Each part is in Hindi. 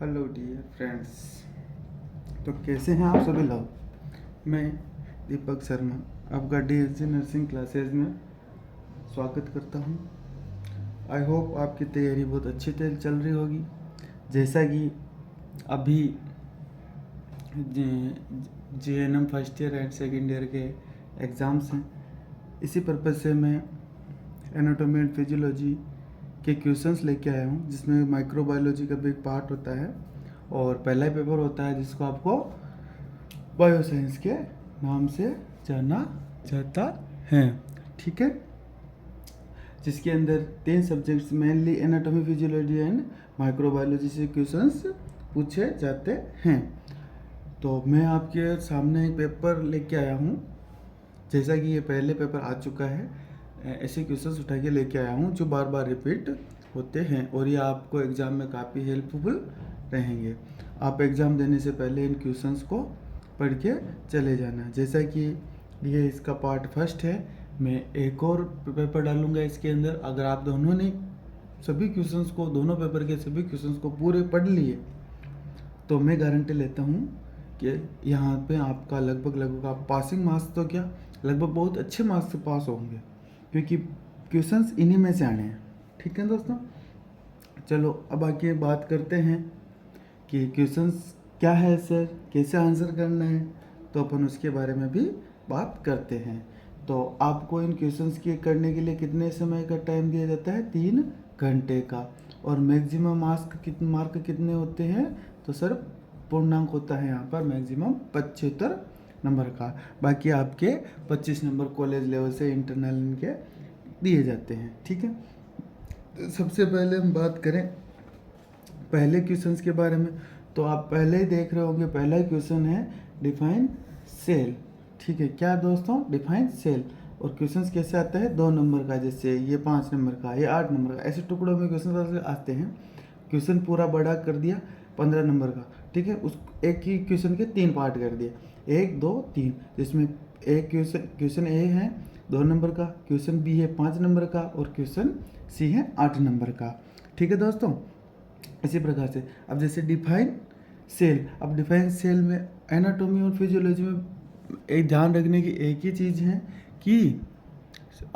Hello dear friends. तो कैसे हैं आप सभी लोग। मैं दीपक शर्मा आपका डीएससी नर्सिंग क्लासेज में स्वागत करता हूं। आई होप आपकी तैयारी बहुत अच्छी तरह चल रही होगी। जैसा कि अभी GNM first year and second year के एग्ज़ाम्स हैं, इसी पर्पज़ से मैं एनाटॉमी एंड फिजियोलॉजी के क्वेश्चंस लेके आया हूँ, जिसमें माइक्रोबायोलॉजी का भी एक पार्ट होता है और पहला ही पेपर होता है जिसको आपको बायोसाइंस के नाम से जाना जाता है। ठीक है, जिसके अंदर 3 subjects mainly anatomy physiology and microbiology से क्वेश्चंस पूछे जाते हैं। तो मैं आपके सामने एक पेपर लेके आया हूँ। जैसा कि ये पहले पेपर आ चुका है, ऐसे क्वेश्चंस उठा के लेके आया हूँ जो बार बार रिपीट होते हैं और ये आपको एग्ज़ाम में काफ़ी हेल्पफुल रहेंगे। आप एग्ज़ाम देने से पहले इन क्वेश्चंस को पढ़ के चले जाना। जैसा कि ये इसका पार्ट फर्स्ट है, मैं एक और पेपर डालूंगा इसके अंदर। अगर आप दोनों ने सभी क्वेश्चंस को, दोनों पेपर के सभी क्वेश्चंस को पूरे पढ़ लिए, तो मैं गारंटी लेता हूँ कि यहाँ पे आपका लगभग आप पासिंग मार्क्स तो क्या, लगभग बहुत अच्छे मार्क्स से पास होंगे, क्योंकि क्वेश्चंस इन्हीं में से आने हैं। ठीक है दोस्तों, चलो अब आगे बात करते हैं कि क्वेश्चंस क्या है सर, कैसे आंसर करना है, तो अपन उसके बारे में भी बात करते हैं। तो आपको इन क्वेश्चंस के करने के लिए कितने समय का टाइम दिया जाता है? 3 घंटे का। और मैक्सिमम मार्क कितने होते हैं? तो सर पूर्णांक होता है यहाँ पर मैक्सिमम 75 नंबर का। बाकी आपके 25 नंबर कॉलेज लेवल से इंटरनल इनके दिए जाते हैं। ठीक है, तो सबसे पहले हम बात करें पहले क्वेश्चंस के बारे में। तो आप पहले ही देख रहे होंगे, पहला क्वेश्चन है डिफाइन सेल। ठीक है, क्या दोस्तों? Define cell. और क्वेश्चंस कैसे आता है? 2 नंबर का, जैसे ये 5 नंबर का, ये 8 नंबर का, ऐसे टुकड़ों में क्वेश्चन आते हैं। क्वेश्चन पूरा बड़ा कर दिया 15 नंबर का। ठीक है, उस एक ही क्वेश्चन के 3 पार्ट कर दिए, 1 2 3, जिसमें एक क्वेश्चन ए है 2 नंबर का, क्वेश्चन बी है 5 नंबर का और क्वेश्चन सी है 8 नंबर का। ठीक है दोस्तों, इसी प्रकार से अब जैसे डिफाइन सेल, अब डिफाइन सेल में एनाटॉमी और फिजियोलॉजी में एक ध्यान रखने की एक ही चीज़ है कि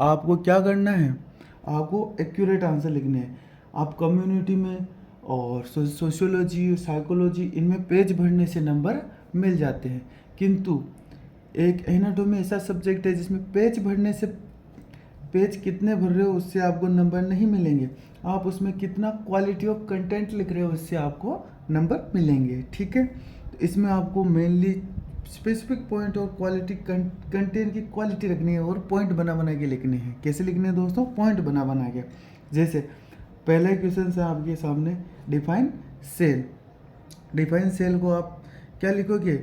आपको क्या करना है, आपको एक्यूरेट आंसर लिखने हैं। आप कम्युनिटी में और सोशियोलॉजी, साइकोलॉजी, इनमें पेज भरने से नंबर मिल जाते हैं, किंतु एक एनाटॉमी ऐसा सब्जेक्ट है जिसमें पेज भरने से, पेज कितने भर रहे हो उससे आपको नंबर नहीं मिलेंगे, आप उसमें कितना क्वालिटी ऑफ कंटेंट लिख रहे हो उससे आपको नंबर मिलेंगे। ठीक है, तो इसमें आपको मेनली स्पेसिफिक पॉइंट और क्वालिटी, कंटेंट की क्वालिटी रखनी है और पॉइंट बना बना के लिखने हैं। कैसे लिखने हैं दोस्तों? पॉइंट बना बना के। जैसे पहला क्वेश्चन है आपके सामने, डिफाइन सेल। डिफाइन सेल को आप क्या लिखोगे?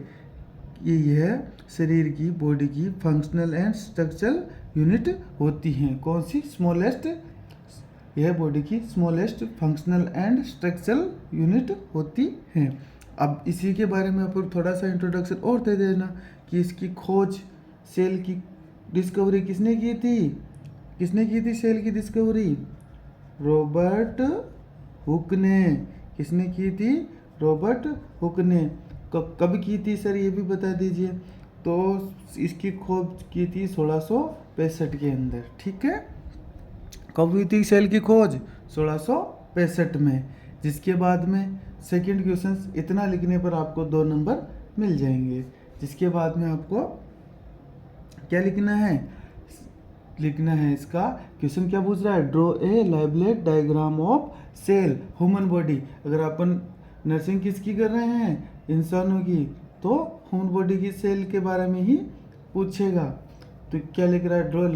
यह शरीर की, बॉडी की फंक्शनल एंड स्ट्रक्चरल यूनिट होती हैं। कौन सी? स्मॉलेस्ट। यह बॉडी की smallest functional and structural unit होती हैं। अब इसी के बारे में अपन थोड़ा सा इंट्रोडक्शन और दे देना कि इसकी खोज, सेल की डिस्कवरी किसने की थी? किसने की थी सेल की डिस्कवरी? रॉबर्ट हुक ने। किसने की थी? रॉबर्ट हुक ने। कब की थी सर, ये भी बता दीजिए। तो इसकी खोज की थी 1665 के अंदर। ठीक है, कब हुई थी सेल की खोज? 1665 में। जिसके बाद में सेकंड क्वेश्चन, इतना लिखने पर आपको 2 नंबर मिल जाएंगे। जिसके बाद में आपको क्या लिखना है? लिखना है इसका क्वेश्चन क्या पूछ रहा है? Draw a labelled diagram of cell human body. अगर अपन नर्सिंग किसकी कर रहे हैं? इंसानों की, तो ह्यूमन बॉडी की सेल के बारे में ही पूछेगा। तो क्या लिख रहा है? Draw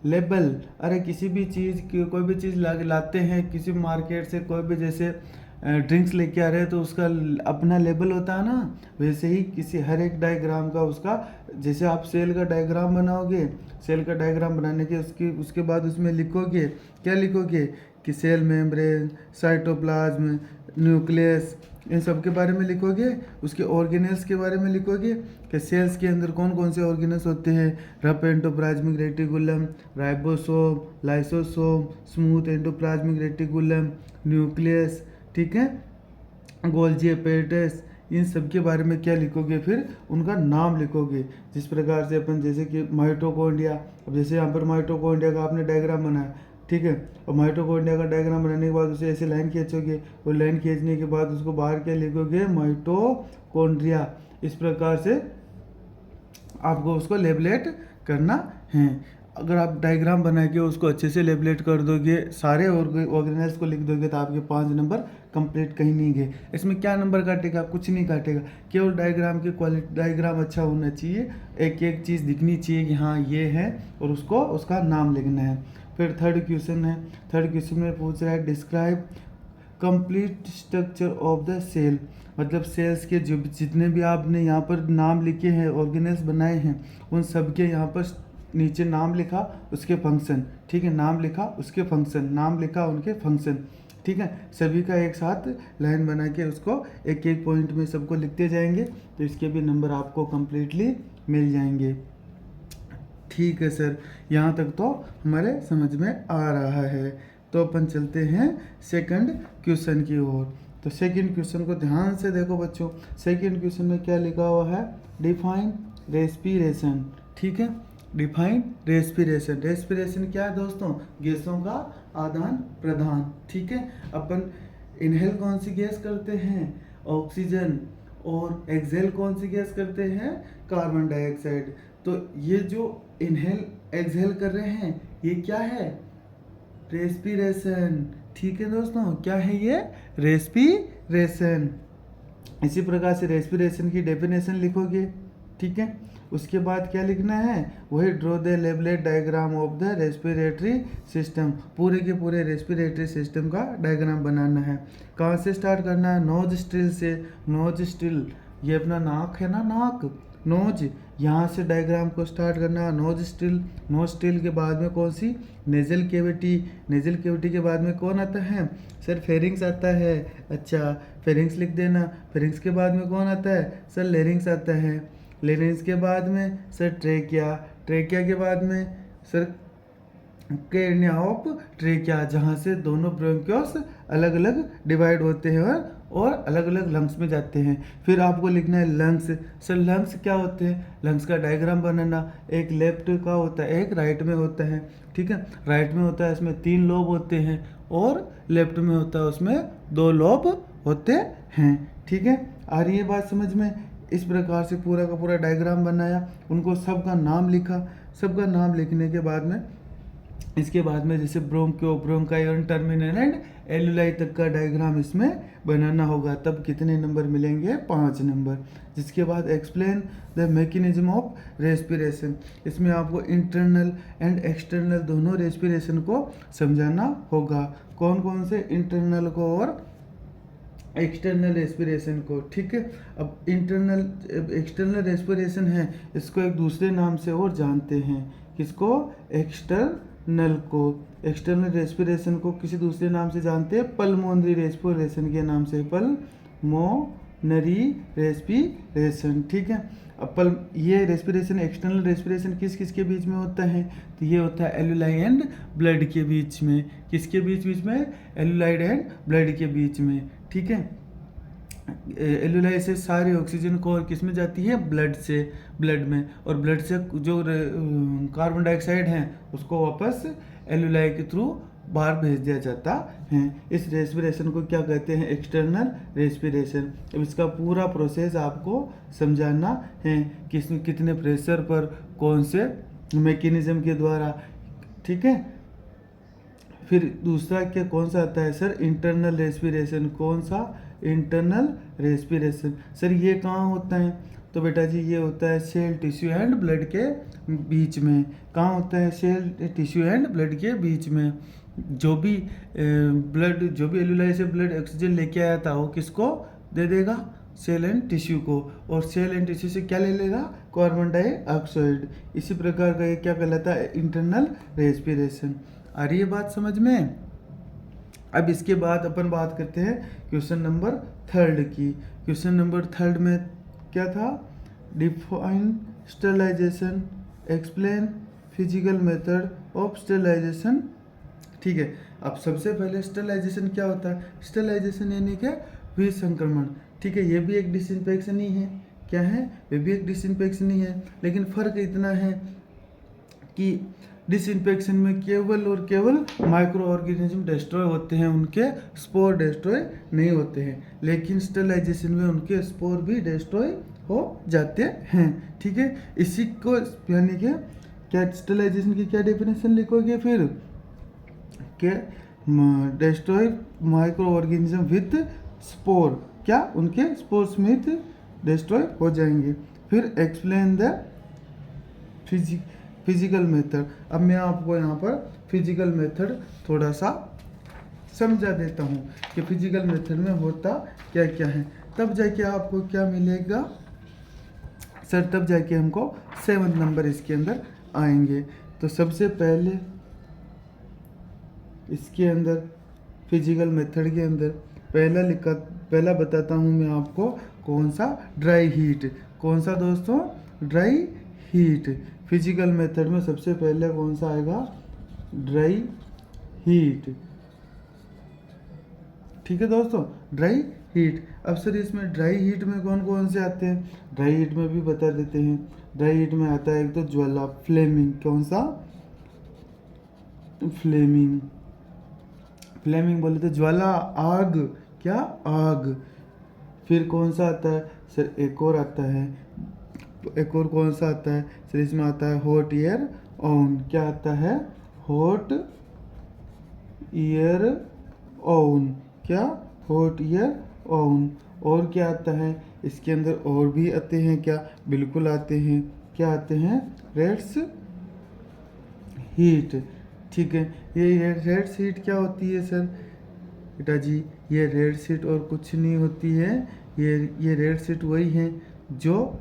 label. अरे किसी भी चीज़ की, कोई भी चीज़ लाते हैं किसी मार्केट से, कोई भी जैसे ड्रिंक्स लेके आ रहे हैं तो उसका अपना लेबल होता है ना, वैसे ही किसी हर एक डायग्राम का उसका, जैसे आप सेल का डायग्राम बनाओगे, सेल का डायग्राम बनाने के उसके बाद उसमें लिखोगे, क्या लिखोगे कि सेल मेम्ब्रेन, साइटोप्लाज्म, न्यूक्लियस, इन सब के बारे में लिखोगे। उसके ऑर्गेनेल्स के बारे में लिखोगे कि सेल्स के अंदर कौन कौन से ऑर्गेनेल्स होते हैं। Rough endoplasmic reticulum, ribosome, lysosome, smooth endoplasmic reticulum, nucleus. ठीक है, गोल्जी एपेटाइटिस, इन सब के बारे में क्या लिखोगे, फिर उनका नाम लिखोगे। जिस प्रकार से अपन जैसे कि माइटोकॉन्ड्रिया, अब जैसे यहाँ पर माइटोकॉन्ड्रिया का आपने डायग्राम बनाया, ठीक है, और माइटोकॉन्ड्रिया का डायग्राम बनाने के बाद उसे ऐसे लाइन खींचोगे, और लाइन खींचने के बाद उसको बाहर क्या लिखोगे, माइटोकॉन्ड्रिया। इस प्रकार से आपको उसको लेबलेट करना है। अगर आप डायग्राम बना के उसको अच्छे से लेबलेट कर दोगे, सारे ऑर्गेनेल्स को लिख दोगे, तो आपके 5 नंबर कंप्लीट कहीं नहीं गए। इसमें क्या नंबर काटेगा, कुछ नहीं काटेगा, केवल डायग्राम की क्वालिटी, डायग्राम अच्छा होना चाहिए, एक एक चीज़ दिखनी चाहिए कि हाँ ये है, और उसको उसका नाम लिखना है। फिर थर्ड क्वेश्चन है, थर्ड क्वेश्चन में पूछ रहा है describe complete structure of the cell, मतलब सेल्स के जो जितने भी आपने यहाँ पर नाम लिखे हैं, ऑर्गेनेल्स बनाए हैं, उन सब के यहाँ पर नीचे नाम लिखा, उसके फंक्शन, ठीक है, नाम लिखा उसके फंक्शन, नाम लिखा उनके फंक्शन, ठीक है, सभी का एक साथ लाइन बना के उसको एक एक पॉइंट में सबको लिखते जाएंगे, तो इसके भी नंबर आपको कंप्लीटली मिल जाएंगे। ठीक है सर, यहाँ तक तो हमारे समझ में आ रहा है। तो अपन चलते हैं सेकंड क्वेश्चन की ओर। तो सेकंड क्वेश्चन को ध्यान से देखो बच्चों। सेकंड क्वेश्चन में क्या लिखा हुआ है, डिफाइन रेस्पिरेशन, ठीक है, डिफाइन रेस्पिरेशन। रेस्पिरेशन क्या है दोस्तों, गैसों का आदान प्रदान, ठीक है। अपन इनहेल कौन सी गैस करते हैं, ऑक्सीजन, और एक्सहेल कौन सी गैस करते हैं, कार्बन डाइऑक्साइड। तो ये जो इनहेल एक्सहेल कर रहे हैं, ये क्या है, रेस्पिरेशन, ठीक है दोस्तों, क्या है ये, रेस्पिरेशन। इसी प्रकार से रेस्पिरेशन की डेफिनेशन लिखोगे, ठीक है। उसके बाद क्या लिखना है, वही draw the labelled diagram of the respiratory system, पूरे के पूरे रेस्पिरेटरी सिस्टम का डायग्राम बनाना है। कहाँ से स्टार्ट करना है, नोज स्ट्रिल से, नोज स्ट्रिल, ये अपना नाक है ना, नाक, नोज, यहाँ से डायग्राम को स्टार्ट करना है, नोज स्ट्रिल। नोज स्ट्रिल के बाद में कौन सी, नेजल कैविटी, नेजल कैविटी के बाद में कौन आता है, सर फेरिंग्स आता है, अच्छा फेरिंग्स लिख देना। फेरिंग्स के बाद में कौन आता है, सर लेरिंग्स आता है। लेरिंग्स के बाद में सर ट्रेकिया, ट्रेकिया के बाद में सर केरनिया ऑफ ट्रेकिया, जहाँ से दोनों ब्रोंकियोस अलग अलग डिवाइड होते हैं और अलग अलग लंग्स में जाते हैं। फिर आपको लिखना है लंग्स। सर लंग्स क्या होते हैं, लंग्स का डायग्राम बनाना, एक लेफ्ट का होता है, एक राइट में होता है, ठीक है, राइट में होता है इसमें 3 लोब होते हैं, और लेफ्ट में होता है उसमें 2 लोब होते हैं, ठीक है। आ रही है बात समझ में। इस प्रकार से पूरा का पूरा डायग्राम बनाया, उनको सबका नाम लिखा। सबका नाम लिखने के बाद में, इसके बाद में जैसे ब्रोंकियो, ब्रोंकाई, टर्मिनल एंड एलुलाई तक का डायग्राम इसमें बनाना होगा। तब कितने नंबर मिलेंगे, 5 नंबर। जिसके बाद explain the mechanism of respiration, इसमें आपको इंटरनल एंड एक्सटर्नल दोनों रेस्पिरेशन को समझाना होगा। कौन कौन से, इंटरनल को और एक्सटर्नल रेस्पिरेशन को, ठीक है। अब इंटरनल एक्सटर्नल रेस्पिरेशन है, इसको एक दूसरे नाम से और जानते हैं, किसको, एक्सटर्नल को। एक्सटर्नल रेस्पिरेशन को किसी दूसरे नाम से जानते हैं, पल्मोनरी रेस्पिरेशन के नाम से, पल्मोनरी रेस्पिरेशन, ठीक है। अब ये रेस्पिरेशन, एक्सटर्नल रेस्पिरेशन किस किस के बीच में होता है, तो ये होता है एलुलाई एंड ब्लड के बीच में। किसके बीच में, एलुलाइड एंड ब्लड के बीच में, ठीक है। एलुलाई से सारी ऑक्सीजन को किस में जाती है, ब्लड से, ब्लड में, और ब्लड से जो कार्बन डाइऑक्साइड है उसको वापस एलुलाई के थ्रू बाहर भेज दिया जाता है। इस रेस्पिरेशन को क्या कहते हैं, एक्सटर्नल रेस्पिरेशन। अब इसका पूरा प्रोसेस आपको समझाना है, कितने प्रेशर पर, कौन से मैकेनिज्म के द्वारा, ठीक है। फिर दूसरा क्या, कौन सा आता है सर, इंटरनल रेस्पिरेशन। कौन सा, इंटरनल रेस्पिरेशन। सर ये कहाँ होता है, तो बेटा जी ये होता है सेल, टिश्यू एंड ब्लड के बीच में। कहाँ होता है, सेल, टिश्यू एंड ब्लड के बीच में। जो भी एलुलाई से ब्लड ऑक्सीजन लेके आया था, वो किसको दे देगा, सेल एंड टिश्यू को, और सेल एंड टिश्यू से क्या ले लेगा, कार्बन डाइऑक्साइड। इसी प्रकार का ये क्या कहलाता है, इंटरनल रेस्पिरेशन। आ रही है बात समझ में। अब इसके बाद अपन बात करते हैं क्वेश्चन नंबर 3 की। क्वेश्चन नंबर 3 में क्या था, define sterilisation, explain physical method of sterilisation, ठीक है। अब सबसे पहले स्टरलाइजेशन क्या होता है, स्टरलाइजेशन यानी क्या, विसंक्रमण। ठीक है, ये भी एक डिसइंफेक्शन ही है। क्या है? ये भी एक डिसइंफेक्शन ही है, लेकिन फ़र्क इतना है कि डिसइंफेक्शन में केवल और केवल माइक्रो ऑर्गेनिज्म डिस्ट्रॉय होते हैं, उनके स्पोर डिस्ट्रॉय नहीं होते हैं। लेकिन स्टेलाइजेशन में उनके स्पोर भी डिस्ट्रॉय हो जाते हैं। ठीक है, इसी को यानी कि क्या स्टेलाइजेशन की क्या डेफिनेशन लिखोगे फिर के destroy micro organism with spore, क्या उनके स्पोर समेत डिस्ट्रॉय हो जाएंगे। फिर एक्सप्लेन द फिजिकल मेथड। अब मैं आपको यहाँ पर फिजिकल मेथड थोड़ा सा समझा देता हूँ कि फिजिकल मेथड में होता क्या क्या है, तब जाके आपको क्या मिलेगा सर, तब जाके हमको 7 नंबर इसके अंदर आएंगे। तो सबसे पहले इसके अंदर फिजिकल मेथड के अंदर पहला बताता हूँ मैं आपको कौन सा, ड्राई हीट। कौन सा दोस्तों? Dry heat. फिजिकल मेथड में सबसे पहले कौन सा आएगा? Dry heat. ठीक है दोस्तों, ड्राई हीट। अब सर इसमें ड्राई हीट में कौन कौन से आते हैं? ड्राई हीट में भी बता देते हैं। ड्राई हीट में आता है एक तो ज्वाला, फ्लेमिंग। कौन सा? फ्लेमिंग। फ्लेमिंग बोले तो ज्वाला, आग। क्या? आग। फिर कौन सा आता है सर? एक और आता है, एक और कौन सा आता है सर? इसमें आता है हॉट एयर ओवन। क्या आता है? Hot air oven. क्या? Hot air oven. और क्या आता है इसके अंदर? और भी आते हैं क्या? बिल्कुल आते हैं। क्या आते हैं? Reds heat. ठीक है, ये रेड्स हीट क्या होती है सर? बेटा जी, ये रेड शीट और कुछ नहीं होती है। ये रेड शीट वही है जो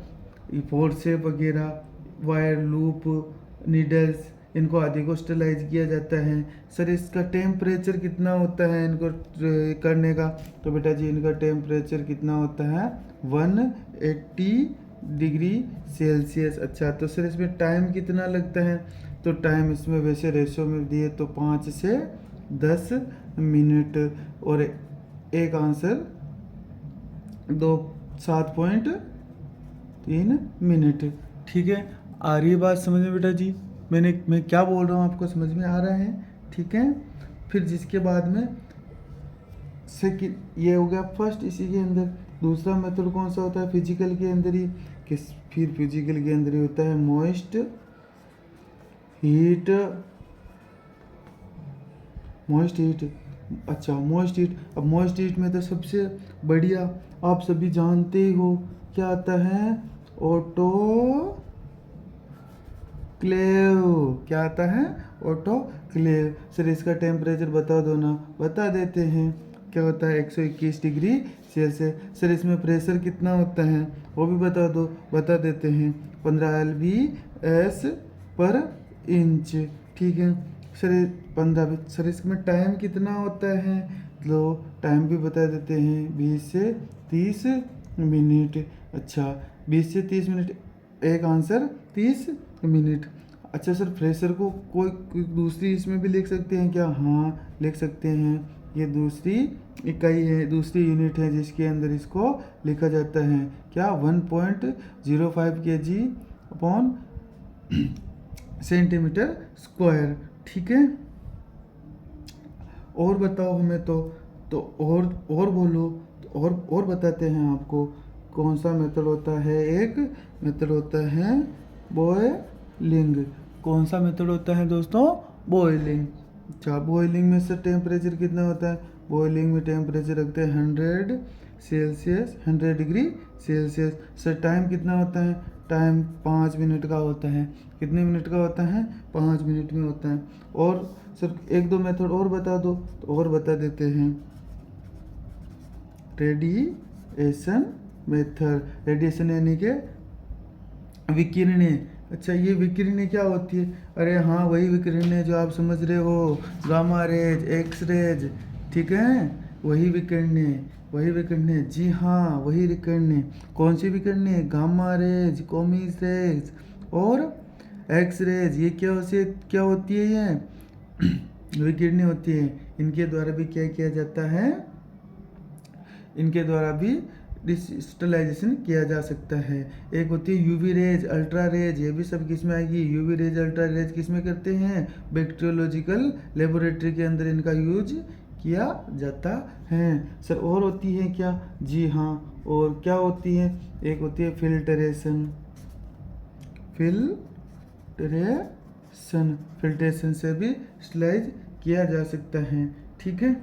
फोर्सेप वगैरह, वायर लूप, नीडल्स, इनको आदि को स्टेलाइज किया जाता है। सर इसका टेम्परेचर कितना होता है इनको करने का? तो बेटा जी इनका टेम्परेचर कितना होता है? 180 डिग्री सेल्सियस। अच्छा, तो सर इसमें टाइम कितना लगता है? तो टाइम इसमें वैसे रेशो में दिए तो 5 से 10 मिनट, और एक आंसर 7.3 मिनट। ठीक है, आ रही है बात समझ में बेटा जी? मैं क्या बोल रहा हूँ आपको समझ में आ रहा है? ठीक है, फिर जिसके बाद में सेकंड, ये हो गया फर्स्ट। इसी के अंदर दूसरा मेथड कौन सा होता है फिजिकल के अंदर ही? फिर फिजिकल के अंदर ही होता है मॉइस्ट हीट। Moist heat. अच्छा, मॉइस्ट हीट। अब मॉइस्ट हीट में तो सबसे बढ़िया आप सभी जानते ही हो क्या आता है? ऑटोक्लेव। क्या आता है? ऑटोक्लेव। सर इसका टेम्परेचर बता दो ना। बता देते हैं, क्या होता है? 121 डिग्री सेल्सियस। सर इसमें प्रेशर कितना होता है वो भी बता दो। बता देते हैं, 15 LBS पर इंच। ठीक है सर, 15। सर इसमें टाइम कितना होता है? तो टाइम भी बता देते हैं, 20 से 30 मिनट। अच्छा, 20 से 30 मिनट, एक आंसर 30 मिनट। अच्छा सर, प्रेशर को कोई दूसरी इसमें भी लिख सकते हैं क्या? हाँ लिख सकते हैं। ये दूसरी इकाई है, दूसरी यूनिट है जिसके अंदर इसको लिखा जाता है। क्या? 1.05 kg अपॉन सेंटीमीटर स्क्वायर। ठीक है, और बताओ हमें तो और बोलो। तो और बताते हैं आपको कौन सा मेथड होता है। एक मेथड होता है बॉयलिंग। कौन सा मेथड होता है दोस्तों? बॉयलिंग। अच्छा, बॉयलिंग में सर टेम्परेचर कितना होता है? बॉयलिंग में टेम्परेचर रखते हैं 100 Celsius, 100 degree Celsius. Sir time कितना होता है? टाइम 5 मिनट का होता है। कितने मिनट का होता है? 5 मिनट में होता है। और सर एक दो मेथड और बता दो। तो और बता देते हैं, रेडिएशन मेथड। रेडिएशन यानी कि विकिरणें। अच्छा, ये विकिरणें क्या होती है? अरे हाँ, वही विकिरणें जो आप समझ रहे हो, गामा रेज, एक्स रेज। ठीक है, वही विकिरणें। जी हाँ, वही विकिरणें। कौन सी विकिरणें? गामा रेज, कोमिस रेज और एक्स रेज। ये क्या होती है? ये विकिरणें होती है। इनके द्वारा भी क्या किया जाता है? इनके द्वारा भी डिजिटलाइजेशन किया जा सकता है। एक होती है यूवी रेज, अल्ट्रा रेज, ये भी सब किस में आएगी? यूवी रेज, अल्ट्रा रेज किस में करते हैं? बैक्टीरियोलॉजिकल लेबोरेटरी के अंदर इनका यूज किया जाता है। सर और होती है क्या? जी हाँ, और क्या होती है? एक होती है फिल्टरेशन। फिल्ट्रेशन से भी स्टरलाइज किया जा सकता है। ठीक है,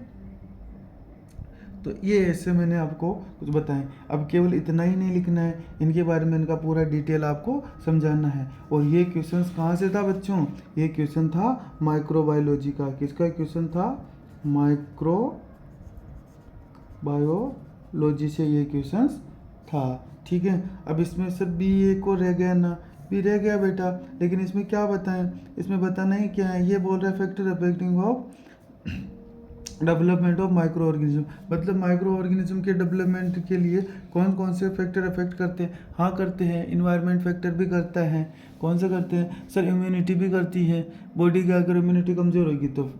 तो ये ऐसे मैंने आपको कुछ बताएं। अब केवल इतना ही नहीं लिखना है, इनके बारे में इनका पूरा डिटेल आपको समझाना है। और ये क्वेश्चंस कहाँ से था बच्चों? ये क्वेश्चन था माइक्रोबायोलॉजी का। किसका क्वेश्चन था? माइक्रोबायोलॉजी से ये क्वेश्चन था। ठीक है, अब इसमें सब बी एक और रह गया ना, बी रह गया बेटा, लेकिन इसमें क्या बताएं? इसमें बताना ही क्या है? ये बोल रहा है factor affecting of development of micro organism, मतलब माइक्रो ऑर्गेनिज्म के डेवलपमेंट के लिए कौन कौन से फैक्टर अफेक्ट करते हैं? हाँ करते हैं, इन्वायरमेंट फैक्टर भी करता है। कौन सा करते हैं? सर इम्यूनिटी भी करती है। बॉडी की अगर इम्यूनिटी कमज़ोर होगी तो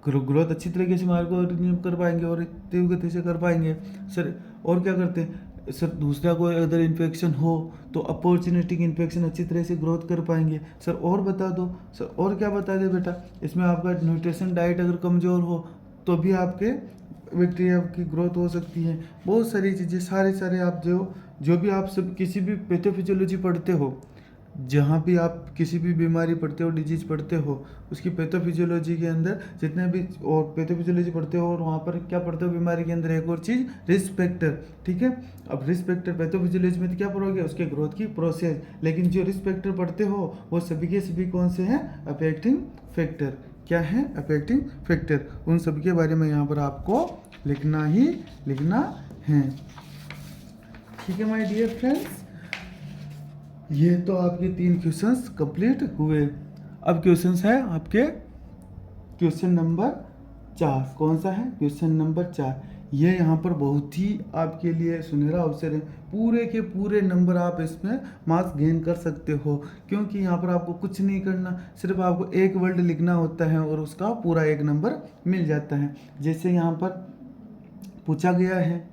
ग्रोथ अच्छी तरीके से माइक्रो ऑर्गेनिज्म कर पाएंगे और तीव्र गति से कर पाएंगे। सर और क्या करते हैं? सर दूसरा कोई अदर इन्फेक्शन हो तो अपॉर्चुनिटी इन्फेक्शन अच्छी तरह से ग्रोथ कर पाएंगे। सर और बता दो। सर और क्या बता दे बेटा? इसमें आपका न्यूट्रिशन डाइट अगर कमज़ोर हो तो भी आपके बैक्टीरिया की ग्रोथ हो सकती है। बहुत सारी चीज़ें, सारे आप जो भी आप सब किसी भी पैथोफिजियोलॉजी पढ़ते हो, जहाँ भी आप किसी भी बीमारी पढ़ते हो, डिजीज पढ़ते हो, उसकी पैथोफिजियोलॉजी के अंदर जितने भी और पैथोफिजियोलॉजी पढ़ते हो और वहाँ पर क्या पढ़ते हो? बीमारी के अंदर एक और चीज़ रिस्क फैक्टर। ठीक है, अब रिस्क फैक्टर पैथोफिजियोलॉजी में तो क्या पढ़ोगे? उसके ग्रोथ की प्रोसेस। लेकिन जो रिस्क फैक्टर पढ़ते हो वो सभी के सभी कौन से हैं? Affecting factor. क्या है? Affecting factor. उन सब के बारे में यहाँ पर आपको लिखना ही लिखना है। ठीक है माय डियर फ्रेंड्स, ये तो आपके 3 क्वेश्चंस कंप्लीट हुए। अब क्वेश्चंस है आपके क्वेश्चन नंबर 4। कौन सा है? Question number 4। ये यहाँ पर बहुत ही आपके लिए सुनहरा अवसर है। पूरे के पूरे नंबर आप इसमें मार्क्स गेन कर सकते हो, क्योंकि यहाँ पर आपको कुछ नहीं करना, सिर्फ आपको एक वर्ड लिखना होता है और उसका पूरा 1 नंबर मिल जाता है। जैसे यहाँ पर पूछा गया है,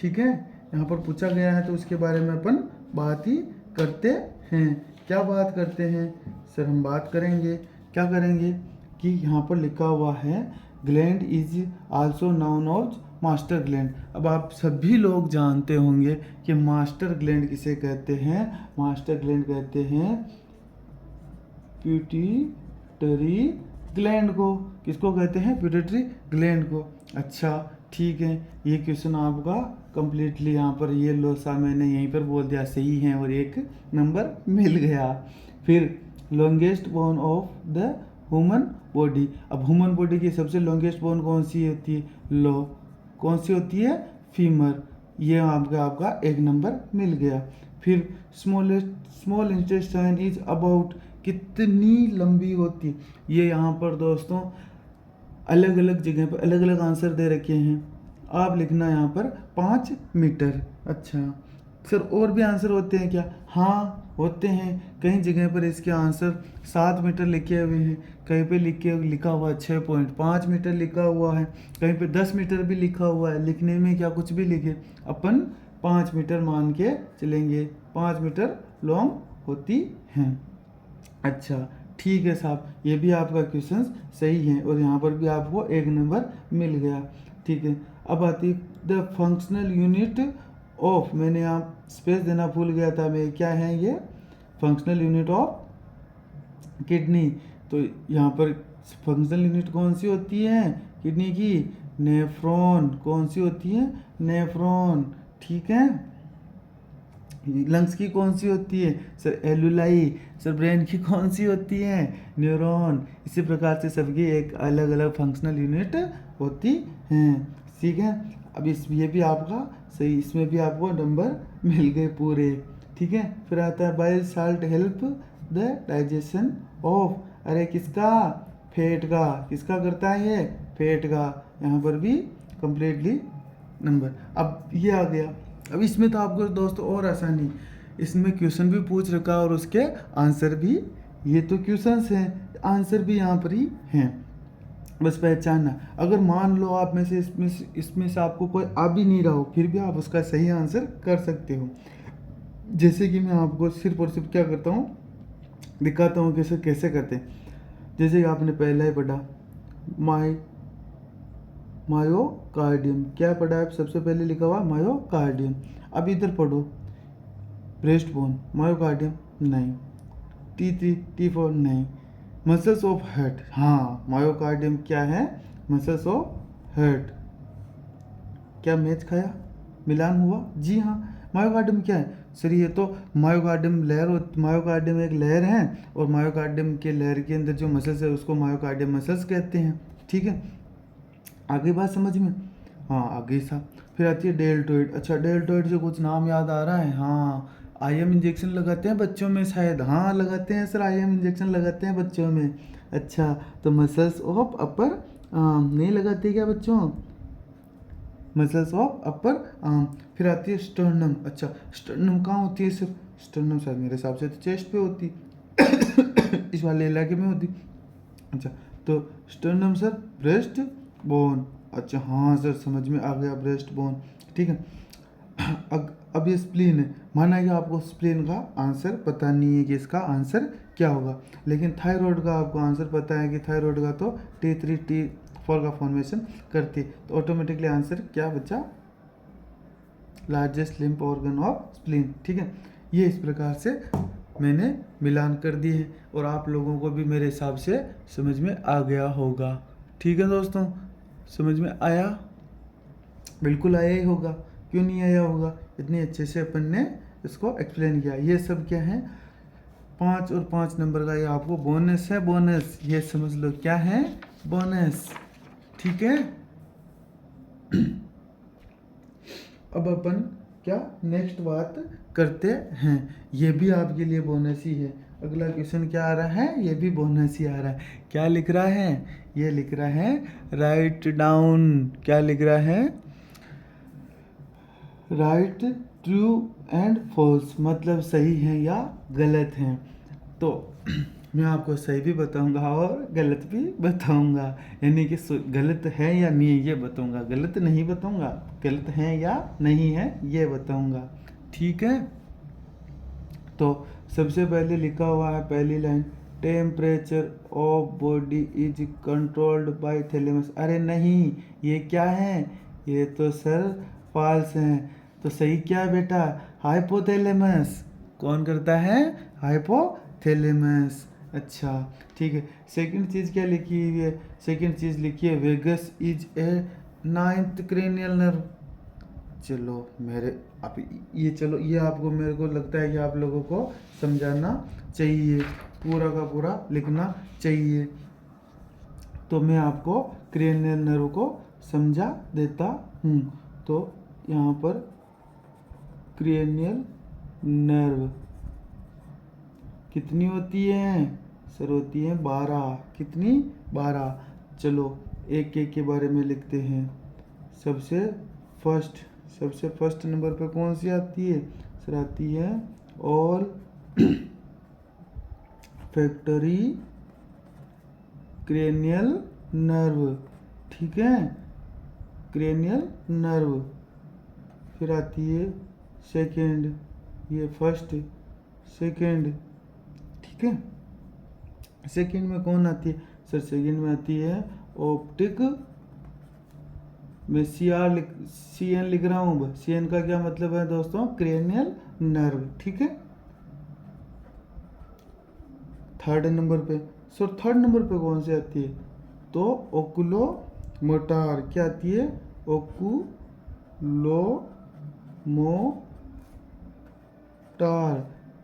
ठीक है, यहाँ पर पूछा गया है तो उसके बारे में अपन बात ही करते हैं। क्या बात करते हैं? सर हम बात करेंगे, क्या करेंगे कि यहाँ पर लिखा हुआ है gland is also known of master gland. अब आप सभी लोग जानते होंगे कि मास्टर ग्लैंड किसे कहते हैं? मास्टर ग्लैंड कहते हैं पिट्यूटरी ग्लैंड को। किसको कहते हैं? पिट्यूटरी ग्लैंड को। अच्छा ठीक है, ये क्वेश्चन आपका कंप्लीटली यहाँ पर ये लो सा मैंने यहीं पर बोल दिया सही है और 1 नंबर मिल गया। फिर longest bone of the human body. अब ह्यूमन बॉडी की सबसे लॉन्गेस्ट बोन कौन सी होती है? लो कौन सी होती है? फीमर। ये आपका 1 नंबर मिल गया। फिर स्मॉल इंटेस्टाइन इज अबाउट, कितनी लंबी होती? ये यहाँ पर दोस्तों अलग अलग जगह पर अलग अलग आंसर दे रखे हैं। आप लिखना यहाँ पर 5 मीटर। अच्छा सर और भी आंसर होते हैं क्या? हाँ होते हैं। कई जगह पर इसके आंसर 7 मीटर लिखे हुए हैं, कहीं पे लिखा हुआ है 6.5 मीटर लिखा हुआ है, कहीं पे 10 मीटर भी लिखा हुआ है। लिखने में क्या कुछ भी लिखे, अपन 5 मीटर मान के चलेंगे। 5 मीटर लॉन्ग होती हैं। अच्छा ठीक है साहब, ये भी आपका क्वेश्चन सही है और यहाँ पर भी आपको 1 नंबर मिल गया। ठीक है, अब आती द फंक्शनल यूनिट ऑफ, मैंने यहाँ स्पेस देना भूल गया था मैं, क्या है ये? Functional unit of kidney. तो यहाँ पर फंक्शनल यूनिट कौन सी होती है किडनी की? नेफ्रॉन। कौन सी होती है? नेफ्रॉन। ठीक है, लंग्स की कौन सी होती है? सर एलुलाई। सर ब्रेन की कौन सी होती है? न्यूरॉन। इसी प्रकार से सबकी एक अलग अलग फंक्शनल यूनिट होती हैं। ठीक है, अब ये भी आपका सही, इसमें भी आपको नंबर मिल गए पूरे। ठीक है, फिर आता है bile salt help the digestion of, अरे किसका? फैट का। किसका करता है ये? फैट का। यहाँ पर भी कंप्लीटली नंबर। अब ये आ गया। अब इसमें तो आपको दोस्तों और आसानी, इसमें क्वेश्चन भी पूछ रखा और उसके आंसर भी, ये तो क्वेश्चंस हैं, आंसर भी यहाँ पर ही हैं। बस पहचानना। अगर मान लो आप में से इसमें से आपको कोई आ भी नहीं रहा हो, फिर भी आप उसका सही आंसर कर सकते हो। जैसे कि मैं आपको सिर्फ और सिर्फ क्या करता हूँ, दिखाता हूँ कैसे कैसे करते हैं। जैसे कि आपने पहला ही पढ़ा मायोकार्डियम, क्या पढ़ा है? सबसे पहले लिखा हुआ मायोकार्डियम। अब इधर पढ़ो ब्रेस्ट बोन, मायोकार्डियम नहीं, T3 T4 नहीं, मसल्स ऑफ हार्ट, हाँ मायोकार्डियम क्या है? Muscles of heart. क्या मैच खाया, मिलान हुआ? जी हाँ। मायोकार्डियम क्या है सर? ये तो मायोकार्डियम मायोकार्डियम एक लहर है, और मायोकार्डियम के लहर के अंदर जो मसल्स है उसको मायोकार्डियम मसल्स कहते हैं। ठीक है, आगे बात समझ में? हाँ आगे सा। फिर आती है डेल्टोइड। अच्छा, डेल्टोइड से कुछ नाम याद आ रहा है? हाँ, आईएम इंजेक्शन लगाते हैं बच्चों में शायद। हाँ लगाते हैं सर, आईएम इंजेक्शन लगाते हैं बच्चों में। अच्छा, तो मसल्स ऑफ अपर नहीं लगाते क्या बच्चों? Muscles of upper arm. फिर आती है स्टर्नम। अच्छा, स्टर्नम कहाँ होती है सर? स्टर्नम शायद मेरे हिसाब से तो चेस्ट पे होती इस वाले इलाके में होती। अच्छा, तो स्टर्नम सर ब्रेस्ट बोन। अच्छा हाँ सर, समझ में आ गया, ब्रेस्ट बोन। ठीक है, अब ये स्प्लीन है। माना कि आपको स्प्लीन का आंसर पता नहीं है कि इसका आंसर क्या होगा, लेकिन थायराइड का आपको आंसर पता है कि थायराइड का तो T3 T4 का फॉर्मेशन करती है। तो ऑटोमेटिकली आंसर क्या बचा? Largest lymph organ of spleen. ठीक है, ये इस प्रकार से मैंने मिलान कर दी है, और आप लोगों को भी मेरे हिसाब से समझ में आ गया होगा। ठीक है दोस्तों, समझ में आया? बिल्कुल आया ही होगा, क्यों नहीं आया होगा? इतने अच्छे से अपन ने इसको एक्सप्लेन किया। ये सब क्या है? 5 और 5 नंबर का ये आपको बोनस है, बोनस, ये समझ लो क्या है? बोनस। ठीक है, अब अपन क्या नेक्स्ट बात करते हैं। ये भी आपके लिए बोनस ही है। अगला क्वेश्चन क्या आ रहा है? ये भी बोनस ही आ रहा है। क्या लिख रहा है? ये लिख रहा है राइट डाउन। क्या लिख रहा है? राइट ट्रू एंड फॉल्स, मतलब सही है या गलत है। तो मैं आपको सही भी बताऊंगा और गलत भी बताऊंगा, यानी कि गलत है या नहीं है ये बताऊंगा, गलत नहीं बताऊंगा, गलत है या नहीं है ये बताऊंगा। ठीक है, तो सबसे पहले लिखा हुआ है पहली line, temperature of body is controlled by thalamus. अरे नहीं, ये क्या है? ये तो सर फॉल्स है। तो सही क्या है बेटा? हाइपोथैलेमस। कौन करता है? हाइपोथैलेमस। अच्छा ठीक है, सेकंड चीज़ क्या लिखी हुई है? सेकंड चीज़ लिखी है vagus is a 9th cranial nerve. चलो मेरे आप ये, चलो ये आपको, मेरे को लगता है कि आप लोगों को समझाना चाहिए, पूरा का पूरा लिखना चाहिए। तो मैं आपको क्रेनियल नर्व को समझा देता हूँ। तो यहाँ पर क्रेनियल नर्व कितनी होती है सर? होती है 12। कितनी? 12। चलो एक एक के बारे में लिखते हैं। सबसे फर्स्ट नंबर पे कौन सी आती है सर? आती है ऑल फैक्टरी क्रेनियल नर्व। ठीक है, क्रेनियल नर्व। फिर आती है सेकंड, ये फर्स्ट, सेकंड। ठीक है, सेकंड में कौन आती है सर? सेकंड में आती है ऑप्टिक, मैं CN लिख रहा हूँ। CN का क्या मतलब है दोस्तों? Cranial nerve. ठीक है, थर्ड नंबर पे सर, थर्ड नंबर पे कौन सी आती है? तो ओकुलो मोटार। क्या आती है? ओकुलो मोटार।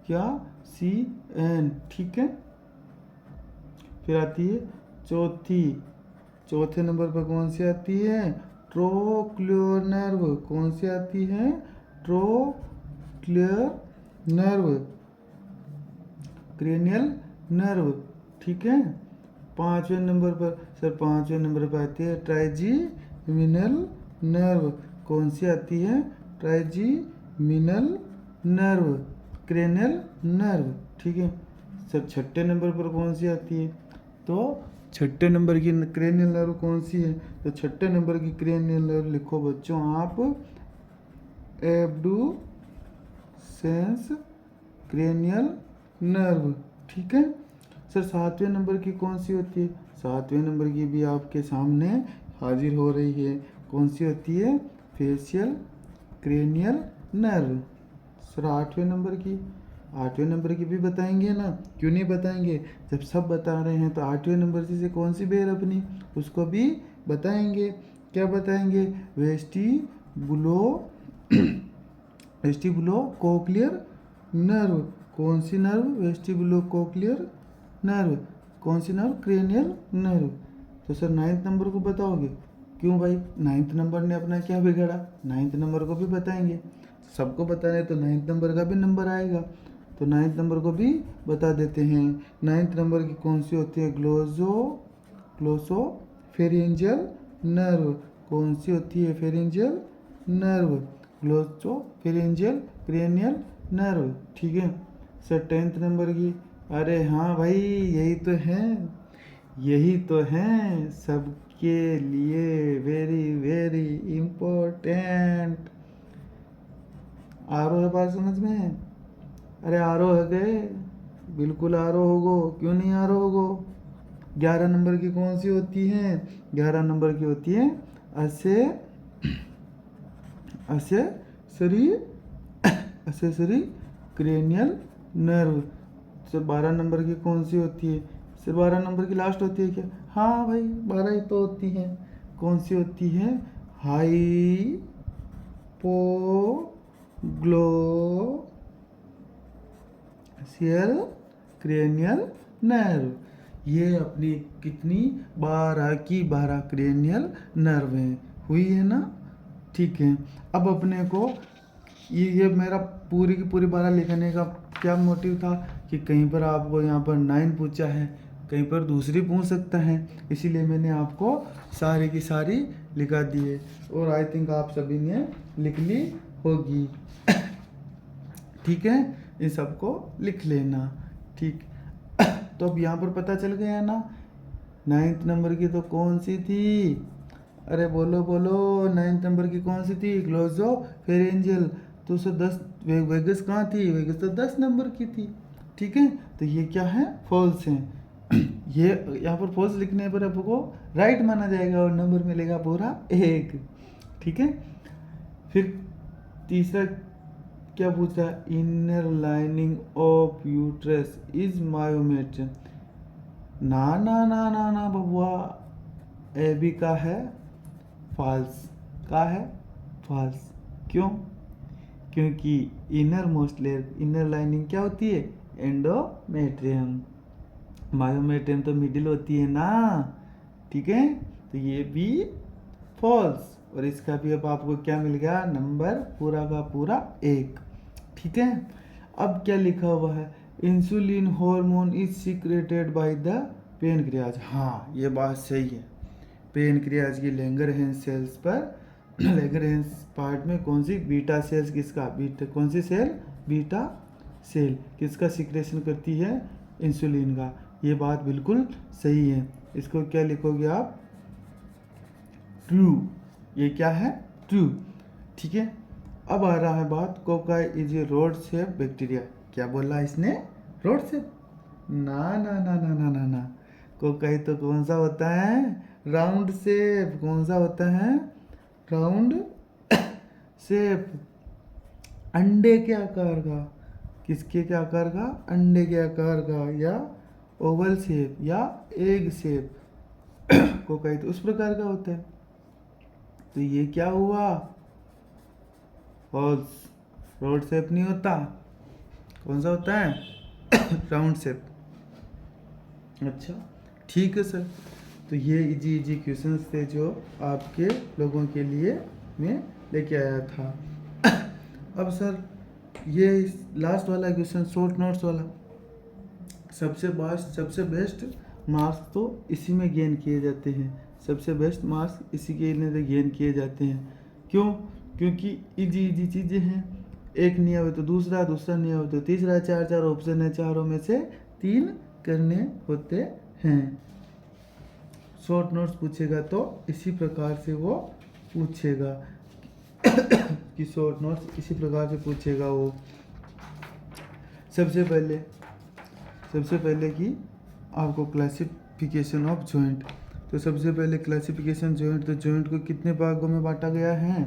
क्या? CN। ठीक है, फिर आती है चौथे नंबर पर कौन सी आती है? Trochlear nerve. कौन सी आती है? Trochlear nerve, cranial nerve. ठीक है, पांचवें नंबर पर सर, पांचवें नंबर पर आती है ट्राइजीमिनल नर्व। कौन सी आती है? ट्राइजीमिनल नर्व, क्रेनियल नर्व। ठीक है सर, छठे नंबर पर कौन सी आती है? तो छठे नंबर की क्रेनियल नर्व कौन सी है? तो छठे नंबर की क्रेनियल नर्व लिखो बच्चों आप, एब्डुसेंस क्रेनियल नर्व। ठीक है सर। सातवें नंबर की कौन सी होती है? सातवें नंबर की भी आपके सामने हाजिर हो रही है। कौन सी होती है? Facial cranial nerve. सर आठवें नंबर की, आठवें नंबर की भी बताएंगे ना, क्यों नहीं बताएंगे? जब सब बता रहे हैं तो आठवें नंबर से कौन सी बेर अपनी, उसको भी बताएंगे। क्या बताएंगे? Vestibulo vestibulo cochlear nerve. कौन सी नर्व? Vestibulo cochlear nerve. कौन सी नर्व? Cranial nerve. तो सर नाइन्थ नंबर को बताओगे? क्यों भाई, नाइन्थ नंबर ने अपना क्या बिगाड़ा? नाइन्थ नंबर को भी बताएंगे। सबको बता रहे तो नाइन्थ नंबर का भी नंबर आएगा, तो नाइन्थ नंबर को भी बता देते हैं। नाइन्थ नंबर की कौन सी होती है? Glossopharyngeal nerve. कौन सी होती है? Pharyngeal nerve. Glossopharyngeal cranial nerve. ठीक है सर। टेंथ नंबर की, अरे हाँ भाई, यही तो है, यही तो है सबके लिए वेरी वेरी इम्पोर्टेंट। आरो है बात समझ में? अरे आरो है गए, बिल्कुल आरो होगो, क्यों नहीं आरो होगो? 11 नंबर की कौन सी होती है? 11 नंबर की होती है असे accessory accessory cranial nerve. Sir 12 number की कौन सी होती है? सर 12 नंबर की लास्ट होती है क्या? हाँ भाई 12 ही तो होती है। कौन सी होती है? Hypoglossal cranial nerve. ये अपनी कितनी 12 की 12 क्रेनियल नर्व हैं, हुई है ना? ठीक है। अब अपने को ये मेरा पूरी की पूरी 12 लिखने का क्या मोटिव था कि कहीं पर आपको यहाँ पर 9 पूछा है, कहीं पर दूसरी पूछ सकता है, इसीलिए मैंने आपको सारी की सारी लिखा दी है। और आई थिंक आप सभी ने लिख ली होगी। ठीक है, इन सबको लिख लेना। ठीक, तो अब यहाँ पर पता चल गया ना, 9th नंबर की तो कौन सी थी? अरे बोलो बोलो, 9th नंबर की कौन सी थी? ग्लोसोफेरिंजियल। तो उसे 10 वेगस कहाँ थी? वेगस तो 10 नंबर की थी। ठीक है, तो ये क्या है? फॉल्स है। ये यहाँ पर फॉल्स लिखने पर आपको राइट माना जाएगा और नंबर मिलेगा पूरा 1। ठीक है, फिर तीसरा क्या पूछा? Inner lining of uterus is myometrium. ना ना ना ना ना बबुआ, ए बी का है फॉल्स, का है फॉल्स। क्यों? क्योंकि inner most layer, inner lining क्या होती है? एंडोमेट्रियम। मायोमेट्रियम तो मिडिल होती है ना। ठीक है, तो ये भी फॉल्स, और इसका भी अब आपको क्या मिल गया? नंबर पूरा का पूरा 1। ठीक है, अब क्या लिखा हुआ है? Insulin hormone is secreted by the pancreas. हाँ ये बात सही है। पेनक्रियाज की लैंगरहैंस सेल्स पर लैंगरहैंस पार्ट में कौन सी? Beta cells. किसका? बीटा। कौन सी सेल? Beta cell. किसका सिक्रेशन करती है? इंसुलिन का। ये बात बिल्कुल सही है। इसको क्या लिखोगे आप? ट्रू। ये क्या है? ट्रू। ठीक है, अब आ रहा है बात, cocci is a rod shape bacteria. क्या बोला इसने? Rod shape? ना ना ना ना ना ना ना, कोकाई तो कौन सा होता है? Round shape. कौन सा होता है? Round shape. अंडे के आकार का। किसके के आकार का? अंडे के आकार का, या ओवल शेप, या एग शेप। कोकाई तो उस प्रकार का होता है। तो ये क्या हुआ? फॉल्स। रोड शेप नहीं होता। कौन सा होता है? Round shape. अच्छा ठीक है सर, तो ये इजी इजी क्वेश्चंस थे जो आपके लोगों के लिए मैं लेके आया था। अब सर ये लास्ट वाला क्वेश्चन, शॉर्ट नोट्स वाला, सबसे बेस्ट मार्क्स तो इसी में गेन किए जाते हैं। सबसे बेस्ट मार्क्स इसी के लिए गेन किए जाते हैं। क्यों? क्योंकि इजी इजी चीज़ें हैं। एक नहीं आवे तो दूसरा, दूसरा नहीं आवे तो तीसरा, चार चार ऑप्शन है, चारों में से 3 करने होते हैं। शॉर्ट नोट्स पूछेगा तो इसी प्रकार से वो पूछेगा कि शॉर्ट नोट्स इसी प्रकार से पूछेगा वो। सबसे पहले कि आपको क्लासिफिकेशन ऑफ जॉइंट। तो सबसे पहले क्लासिफिकेशन जॉइंट, तो जॉइंट को कितने भागों में बांटा गया है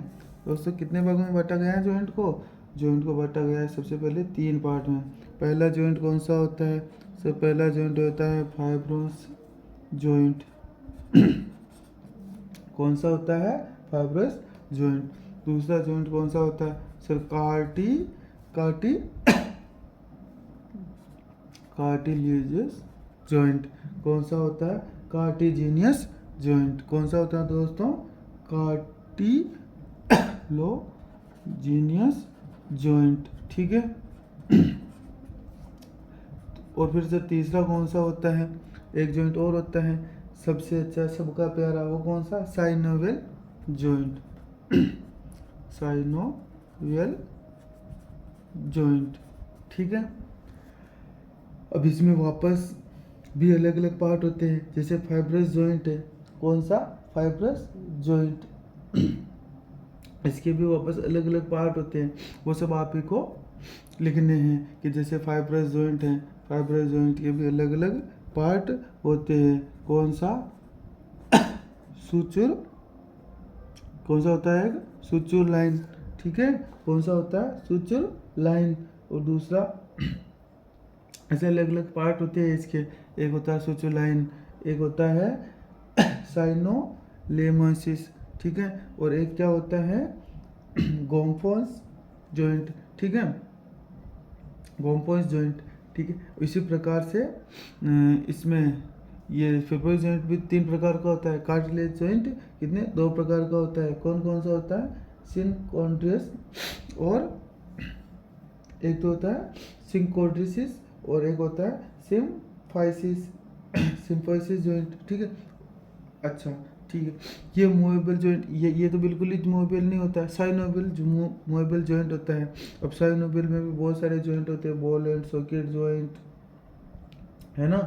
दोस्तों? कितने भागों में बांटा गया है जॉइंट को? जॉइंट को बांटा गया है सबसे पहले 3 पार्ट में। पहला जॉइंट कौन सा होता है? सब पहला जॉइंट होता है फाइब्रस जॉइंट। कौन सा होता है? Fibrous joint. दूसरा जॉइंट कौन सा होता है सर? Cartilaginous joint. कौन सा होता है? Cartilaginous joint. कौन सा होता है दोस्तों? कार्टिलेजियस जॉइंट, ठीक है। और फिर से तीसरा कौन सा होता है? एक जॉइंट और होता है सबसे अच्छा, सबका प्यारा, वो कौन सा? Synovial joint. साइनोवियल जॉइंट, ठीक है। अब इसमें वापस भी अलग अलग पार्ट होते हैं, जैसे फाइब्रस जॉइंट है। कौन सा? Fibrous joint. इसके भी वापस अलग अलग पार्ट होते हैं, वो सब आप ही को लिखने हैं कि जैसे फाइब्रस जॉइंट है, फाइब्रस जॉइंट के भी अलग अलग पार्ट होते हैं। कौन सा? सुचुर। कौन सा होता है? सुचुर लाइन, ठीक है। कौन सा होता है? सुचुर लाइन। और दूसरा ऐसे अलग अलग पार्ट होते हैं इसके। एक होता है सुचुर लाइन, एक होता है साइनोलेमसिस, ठीक है। और एक क्या होता है? गोम्फोस जॉइंट, ठीक है। गोम्फोस जॉइंट, ठीक है। इसी प्रकार से इसमें ये फाइब्रस जॉइंट भी 3 प्रकार का होता है। कार्टिलेज जॉइंट कितने? 2 प्रकार का होता है। कौन कौन सा होता है? सिनकोड्रिस और एक तो होता है सिंकोड्रिसिस और एक होता है सिम्फाइसिस जॉइंट, ठीक है। अच्छा, ठीक है। ये मूवेबल जॉइंट, ये तो बिल्कुल ही मूवेबल नहीं होता है। साइनोवियल जो मूवेबल जॉइंट होता है। अब साइनोवियल में भी बहुत सारे जॉइंट होते हैं, बॉल एंड सॉकेट जॉइंट है ना,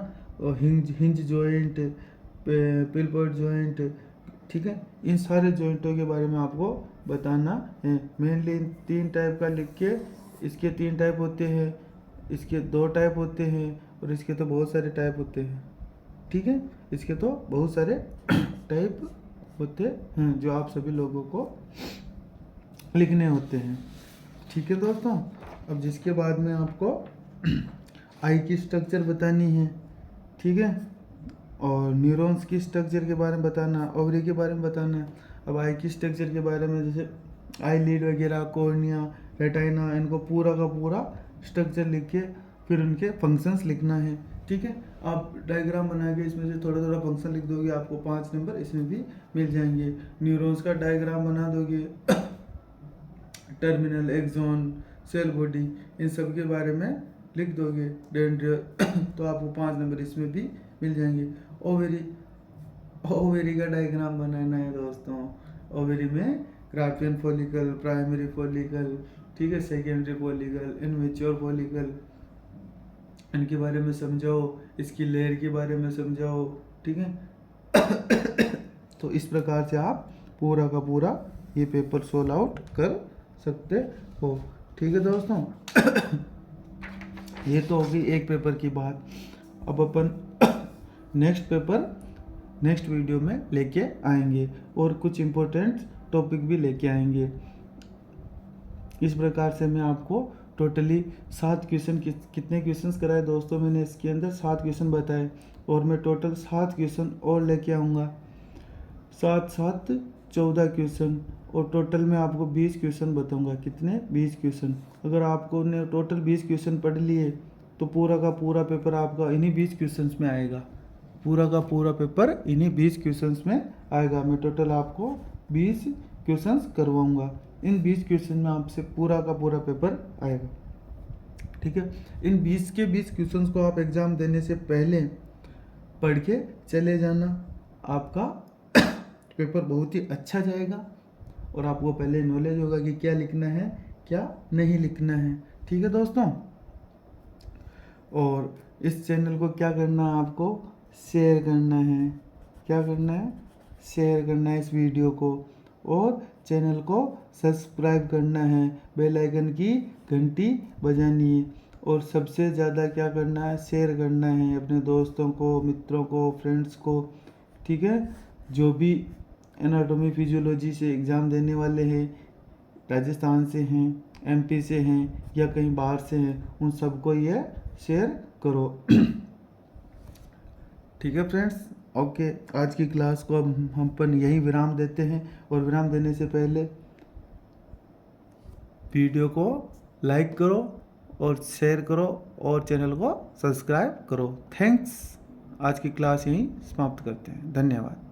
और हिंज जॉइंट, पिलबर्ट जॉइंट, ठीक है। इन सारे जॉइंटों के बारे में आपको बताना है। मेनली 3 टाइप का लिख के, इसके 3 टाइप होते हैं, इसके 2 टाइप होते हैं, और इसके तो बहुत सारे टाइप होते हैं, ठीक है। इसके तो बहुत सारे टाइप होते हैं जो आप सभी लोगों को लिखने होते हैं, ठीक है दोस्तों। अब जिसके बाद में आपको आई की स्ट्रक्चर बतानी है, ठीक है, और न्यूरॉन्स की स्ट्रक्चर के बारे में बताना, ओवरी के बारे में बताना है। अब आई की स्ट्रक्चर के बारे में जैसे आईलिड वगैरह, कॉर्निया, रेटाइना, इनको पूरा का पूरा स्ट्रक्चर लिख के फिर उनके फंक्शंस लिखना है, ठीक है। आप डायग्राम बना के इसमें से थोड़ा थोड़ा फंक्शन लिख दोगे, आपको 5 नंबर इसमें भी मिल जाएंगे। न्यूरॉन्स का डायग्राम बना दोगे, टर्मिनल, एक्सॉन, सेल बॉडी, इन सब के बारे में लिख दोगे, डेंड्रियल, तो आपको 5 नंबर इसमें भी मिल जाएंगे। ओवेरी का डायग्राम बनाना है दोस्तों। ओवेरी में ग्राफियन फॉलिकल, प्राइमरी फॉलिकल, ठीक है, सेकेंडरी फॉलिकल, इनमेच्योर फॉलिकल, इनके बारे में समझाओ, इसकी लेयर के बारे में समझाओ, ठीक है। तो इस प्रकार से आप पूरा का पूरा ये पेपर सोल्व आउट कर सकते हो, ठीक है दोस्तों। ये तो होगी एक पेपर की बात। अब अपन नेक्स्ट पेपर नेक्स्ट वीडियो में लेके आएंगे और कुछ इम्पोर्टेंट टॉपिक भी लेके आएंगे। इस प्रकार से मैं आपको टोटली 7 क्वेश्चन, कितने क्वेश्चंस कराए दोस्तों मैंने इसके अंदर? 7 क्वेश्चन बताए, और मैं टोटल 7 क्वेश्चन और लेके आऊँगा। 7 7 14 क्वेश्चन, और टोटल मैं आपको 20 क्वेश्चन बताऊंगा। कितने? 20 क्वेश्चन। अगर आपको ने टोटल 20 क्वेश्चन पढ़ लिए तो पूरा का पूरा पेपर आपका इन्हीं 20 क्वेश्चंस में आएगा। पूरा का पूरा पेपर इन्हीं 20 क्वेश्चंस में आएगा। मैं टोटल आपको 20 क्वेश्चंस करवाऊंगा। इन 20 क्वेश्चन में आपसे पूरा का पूरा पेपर आएगा, ठीक है। इन 20 के 20 क्वेश्चंस को आप एग्ज़ाम देने से पहले पढ़ के चले जाना, आपका पेपर बहुत ही अच्छा जाएगा और आपको पहले नॉलेज होगा कि क्या लिखना है, क्या नहीं लिखना है, ठीक है दोस्तों। और इस चैनल को क्या करना है, आपको शेयर करना है, क्या करना है, शेयर करना है इस वीडियो को, और चैनल को सब्सक्राइब करना है, बेल आइकन की घंटी बजानी है, और सबसे ज़्यादा क्या करना है, शेयर करना है अपने दोस्तों को, मित्रों को, फ्रेंड्स को। ठीक है, जो भी एनाटॉमी फिजियोलॉजी से एग्ज़ाम देने वाले हैं, राजस्थान से हैं, एमपी से हैं या कहीं बाहर से हैं, उन सबको ये शेयर करो। ठीक है फ्रेंड्स, ओके, आज की क्लास को अब हम अपन यही विराम देते हैं, और विराम देने से पहले वीडियो को लाइक करो और शेयर करो और चैनल को सब्सक्राइब करो। थैंक्स। आज की क्लास यहीं समाप्त करते हैं। धन्यवाद।